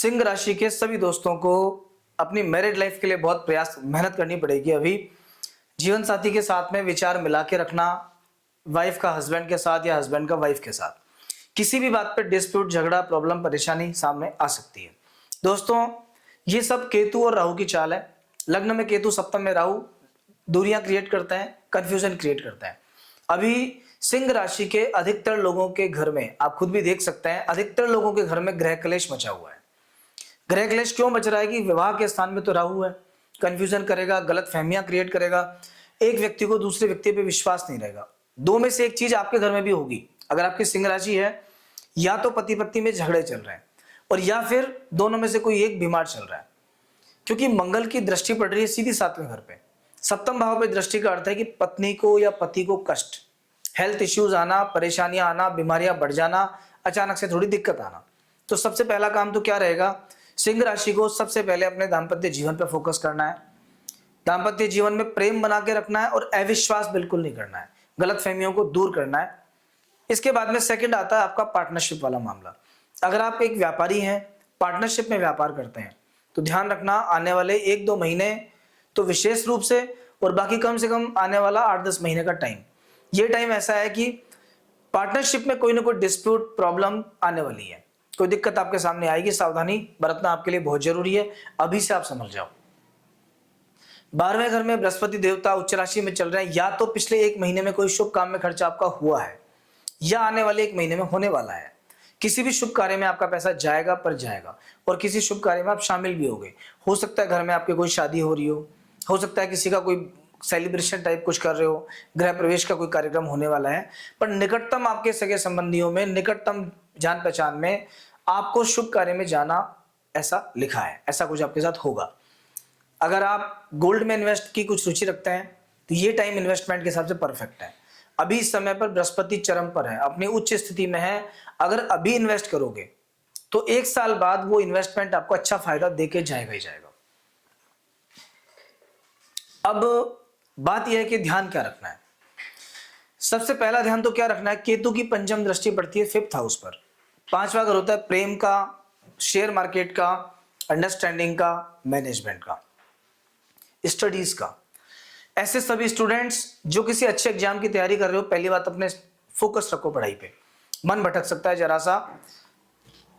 सिंह राशि के सभी दोस्तों को अपनी मैरिड लाइफ के लिए बहुत प्रयास मेहनत करनी पड़ेगी। अभी जीवन साथी के साथ में विचार मिला के रखना, वाइफ का हस्बैंड के साथ या हस्बैंड का वाइफ के साथ। किसी भी बात पर डिस्प्यूट, झगड़ा, प्रॉब्लम, परेशानी सामने आ सकती है। दोस्तों, ये सब केतु और राहु की चाल है। लग्न में केतु, सप्तम में राहु दूरियां क्रिएट करते हैं, कंफ्यूजन क्रिएट करते हैं। अभी सिंह राशि के अधिकतर लोगों के घर में, आप खुद भी देख सकते हैं, अधिकतर लोगों के घर में ग्रह क्लेश मचा हुआ है। ग्रह क्लेश क्यों बच रहा है कि विवाह के स्थान में तो राहु है, कंफ्यूजन करेगा, गलत फहमियां क्रिएट करेगा, एक व्यक्ति को दूसरे व्यक्ति पे विश्वास नहीं रहेगा। दो में से एक चीज आपके घर में भी होगी। अगर आपकी सिंह राशि है, या तो पति पत्नी में झगड़े चल रहे हैं और या फिर दोनों में से कोई एक बीमार चल रहा है, क्योंकि मंगल की दृष्टि पड़ रही है सीधी सातवें घर पे। सप्तम भाव पे दृष्टि का अर्थ है कि पत्नी को या पति को कष्ट, हेल्थ इश्यूज आना, परेशानियां आना, बीमारियां बढ़ जाना, अचानक से थोड़ी दिक्कत आना। तो सबसे पहला काम तो क्या रहेगा, सिंह राशि को सबसे पहले अपने दाम्पत्य जीवन पर फोकस करना है। दाम्पत्य जीवन में प्रेम बना के रखना है और अविश्वास बिल्कुल नहीं करना है, गलत फहमियों को दूर करना है। इसके बाद में सेकंड आता है आपका पार्टनरशिप वाला मामला। अगर आप एक व्यापारी हैं, पार्टनरशिप में व्यापार करते हैं, तो ध्यान रखना आने वाले 1-2 महीने तो विशेष रूप से, और बाकी कम से कम आने वाला 8-10 महीने का टाइम, ये टाइम ऐसा है कि पार्टनरशिप में कोई ना कोई डिस्प्यूट, प्रॉब्लम आने वाली है, कोई दिक्कत आपके सामने आएगी। सावधानी बरतना आपके लिए बहुत जरूरी है, अभी से आप समझ जाओ। 12वें घर में बृहस्पति देवता उच्च राशि में चल रहे हैं। या तो पिछले 1 महीने में कोई शुभ काम में खर्चा आपका हुआ है, या आने वाले 1 महीने में होने वाला है। किसी भी शुभ कार्य में आपका पैसा जाएगा पर जाएगा, और किसी शुभ कार्य में आप शामिल भी होंगे। हो सकता है घर में आपके कोई शादी हो रही हो सकता है किसी का कोई सेलिब्रेशन टाइप कुछ कर रहे हो, गृह प्रवेश का कोई कार्यक्रम होने वाला है। पर निकटतम आपके सगे संबंधियों में, निकटतम जान पहचान में आपको शुभ कार्य में जाना ऐसा लिखा है, ऐसा कुछ आपके साथ होगा। अगर आप गोल्ड में इन्वेस्ट की कुछ रुचि रखते हैं तो ये टाइम इन्वेस्टमेंट के हिसाब से परफेक्ट है। अभी इस समय पर बृहस्पति चरम पर है, अपनी उच्च स्थिति में है। अगर अभी इन्वेस्ट करोगे तो 1 साल बाद वो इन्वेस्टमेंट आपको अच्छा फायदा देके जाएगा ही जाएगा। अब बात यह है कि ध्यान क्या रखना है। सबसे पहला ध्यान तो क्या रखना है, केतु की पंचम दृष्टि पड़ती है 5th हाउस पर। 5वां घर होता है प्रेम का, शेयर मार्केट का, अंडरस्टैंडिंग का, मैनेजमेंट का, स्टडीज का। ऐसे सभी स्टूडेंट्स जो किसी अच्छे एग्जाम की तैयारी कर रहे हो, पहली बात अपने फोकस रखो पढ़ाई पे। मन भटक सकता है जरा सा,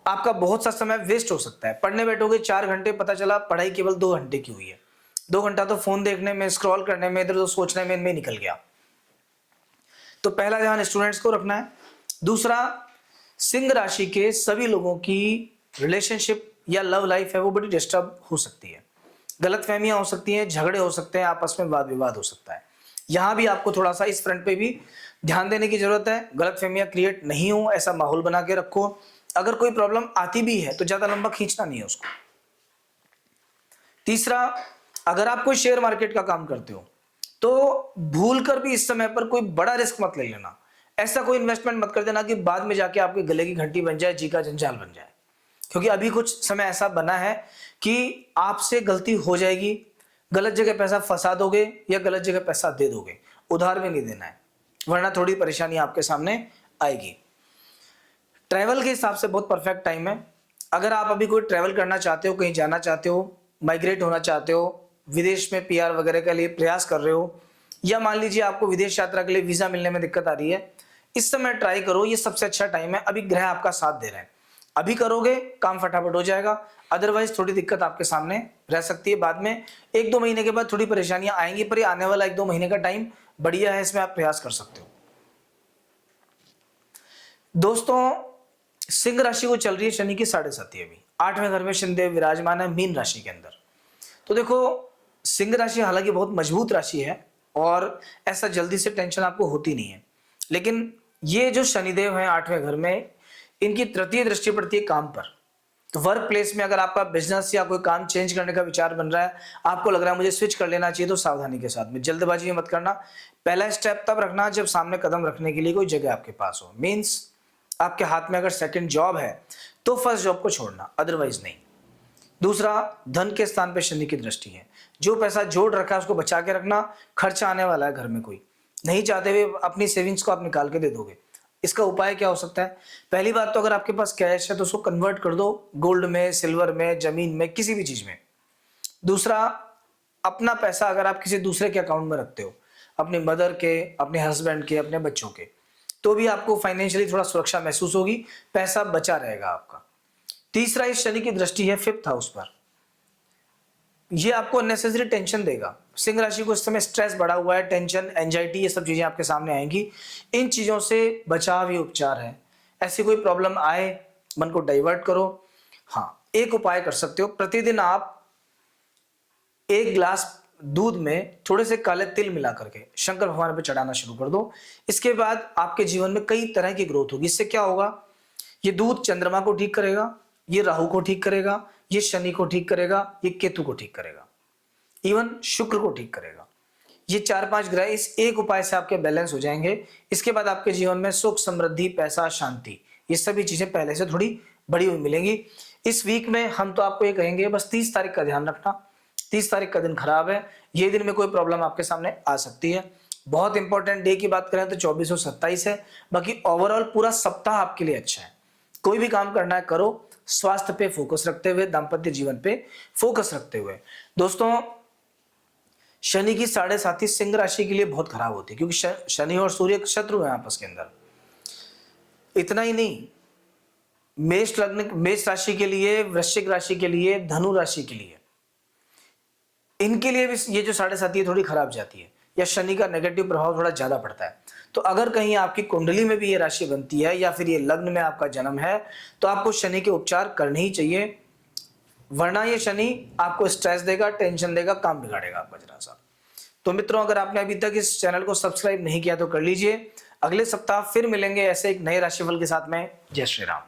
आपका बहुत सा समय वेस्ट हो सकता है। पढ़ने बैठोगे 4 घंटे, पता चला पढ़ाई केवल 2 घंटे की हुई है। 2 घंटा तो फोन देखने में, स्क्रॉल करने में, इधर उधर सोचने में इनमें निकल गया। तो पहला ध्यान स्टूडेंट्स को रखना है। दूसरा, सिंह राशि के सभी लोगों की रिलेशनशिप या लव लाइफ है वो बड़ी डिस्टर्ब हो सकती है। गलतफहमियां हो सकती हैं, झगड़े हो सकते हैं, आपस में वाद विवाद हो सकता है। यहां भी आपको थोड़ा सा इस फ्रंट पे भी ध्यान देने की जरूरत है। गलतफहमियां क्रिएट नहीं हो ऐसा माहौल बना के रखो। अगर कोई प्रॉब्लम आती भी है तो ज्यादा लंबा खींचना नहीं है उसको। तीसरा, अगर आप कोई शेयर मार्केट का काम करते हो तो भूल कर भी इस समय पर कोई बड़ा रिस्क मत ले लेना। ऐसा कोई इन्वेस्टमेंट मत कर देना कि बाद में जाके आपके गले की घंटी बन जाए, जी का जंजाल बन जाए। क्योंकि अभी कुछ समय ऐसा बना है कि आपसे गलती हो जाएगी, गलत जगह पैसा फंसा दोगे या गलत जगह पैसा दे दोगे। उधार में नहीं देना है, वरना थोड़ी परेशानी आपके सामने आएगी। ट्रैवल के हिसाब से बहुत परफेक्ट टाइम है। अगर आप अभी कोई ट्रैवल करना चाहते हो, कहीं जाना चाहते हो, माइग्रेट होना चाहते हो, विदेश में पीआर वगैरह के लिए प्रयास कर रहे हो, या मान लीजिए आपको विदेश यात्रा के लिए वीजा मिलने में दिक्कत आ रही है, इस समय ट्राई करो। ये सबसे अच्छा टाइम है, अभी ग्रह आपका साथ दे रहे हैं। अभी करोगे काम फटाफट हो जाएगा, अदरवाइज थोड़ी दिक्कत आपके सामने रह सकती है। बाद में 1-2 महीने के बाद थोड़ी परेशानियां आएंगी, पर ये आने वाला 1-2 महीने का टाइम बढ़िया है, इसमें आप प्रयास कर सकते हो। दोस्तों, सिंह राशि को चल रही है शनि की 7.5 अभी। 8वें घर में शनिदेव विराजमान है मीन राशि के अंदर। तो देखो, सिंह राशि हालांकि बहुत मजबूत राशि है और ऐसा जल्दी से टेंशन आपको होती नहीं है, लेकिन ये जो शनिदेव हैं 8वें घर में, इनकी तृतीय दृष्टि पड़ती है काम पर। तो वर्क प्लेस में अगर आपका बिजनेस या कोई काम चेंज करने का विचार बन रहा है, आपको लग रहा है मुझे स्विच कर लेना चाहिए, तो सावधानी के साथ में, जल्दबाजी में मत करना। पहला स्टेप तब रखना जब सामने कदम रखने के लिए कोई जगह आपके पास हो। मीन्स आपके हाथ में अगर सेकंड जॉब है तो फर्स्ट जॉब को छोड़ना, अदरवाइज नहीं। दूसरा, धन के स्थान पे शनि की दृष्टि है। जो पैसा जोड़ रखा है उसको बचा के रखना, खर्चा आने वाला है घर में, कोई नहीं चाहते हुए अपनी सेविंग्स को आप निकाल के दे दोगे। इसका उपाय क्या हो सकता है? पहली बात तो अगर आपके पास कैश है तो उसको कन्वर्ट कर दो गोल्ड में, सिल्वर में, जमीन में, किसी भी चीज में। दूसरा, अपना पैसा अगर आप किसी दूसरे के अकाउंट में रखते हो, अपनी मदर के, अपने हस्बैंड के, अपने बच्चों के, तो भी आपको फाइनेंशियली थोड़ा सुरक्षा महसूस होगी, पैसा बचा रहेगा आपका। तीसरा, इस शनि की दृष्टि है 5th हाउस पर, ये आपको अननेसेसरी टेंशन देगा। सिंह राशि को इस समय स्ट्रेस बढ़ा हुआ है, टेंशन, एंजाइटी, ये सब चीजें आपके सामने आएंगी। इन चीजों से बचाव ही उपचार है। ऐसी कोई प्रॉब्लम आए, मन को डाइवर्ट करो। हाँ, एक उपाय कर सकते हो, प्रतिदिन आप 1 गिलास दूध में थोड़े से काले तिल मिला करके शंकर भगवान पे चढ़ाना शुरू कर दो। इसके बाद आपके जीवन में कई तरह की ग्रोथ होगी। इससे क्या होगा? ये दूध चंद्रमा को ठीक करेगा, ये राहु को ठीक करेगा, ये शनि को ठीक करेगा, ये केतु को ठीक करेगा, इवन शुक्र को ठीक करेगा। ये 4-5 ग्रह इस एक उपाय से आपके बैलेंस हो जाएंगे। इसके बाद आपके जीवन में सुख, समृद्धि, पैसा, शांति, ये सभी चीजें पहले से थोड़ी बड़ी हुई मिलेंगी। इस वीक में हम तो आपको ये कहेंगे बस 30 तारीख का ध्यान रखना। 30 तारीख का दिन खराब है, ये दिन में कोई प्रॉब्लम आपके सामने आ सकती है। बहुत इंपॉर्टेंट डे की बात करें तो 24 और 27 है। बाकी ओवरऑल पूरा सप्ताह आपके लिए अच्छा है। कोई भी काम करना है करो, स्वास्थ्य पे फोकस रखते हुए, दाम्पत्य जीवन पे फोकस रखते हुए। दोस्तों, शनि की 7.5 सिंह राशि के लिए बहुत खराब होती है, क्योंकि शनि और सूर्य शत्रु हैं आपस के अंदर। इतना ही नहीं, मेष लग्न, मेष राशि के लिए, वृश्चिक राशि के लिए, धनु राशि के लिए, इनके लिए भी ये जो 7.5 है थोड़ी खराब जाती है, या शनि का नेगेटिव प्रभाव थोड़ा ज्यादा पड़ता है। तो अगर कहीं आपकी कुंडली में भी ये राशि बनती है या फिर ये लग्न में आपका जन्म है, तो आपको शनि के उपचार करने ही चाहिए, वरना ये शनि आपको स्ट्रेस देगा, टेंशन देगा, काम बिगाड़ेगा आपका जरा सा। तो मित्रों, अगर आपने अभी तक इस चैनल को सब्सक्राइब नहीं किया तो कर लीजिए। अगले सप्ताह फिर मिलेंगे ऐसे एक नए राशिफल के साथ में। जय श्री राम।